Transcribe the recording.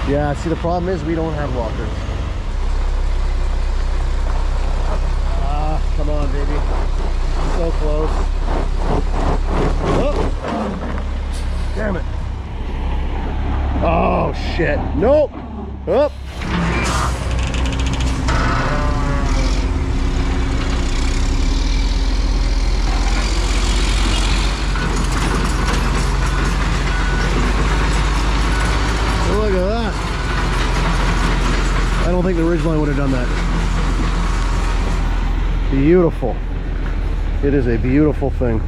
Yeah, see, the problem is we don't have lockers. Ah, come on, baby. So close. Oh. Damn it. Oh, shit. Nope. Up. Look at that. I don't think the ridgeline would have done that. Beautiful. It is a beautiful thing.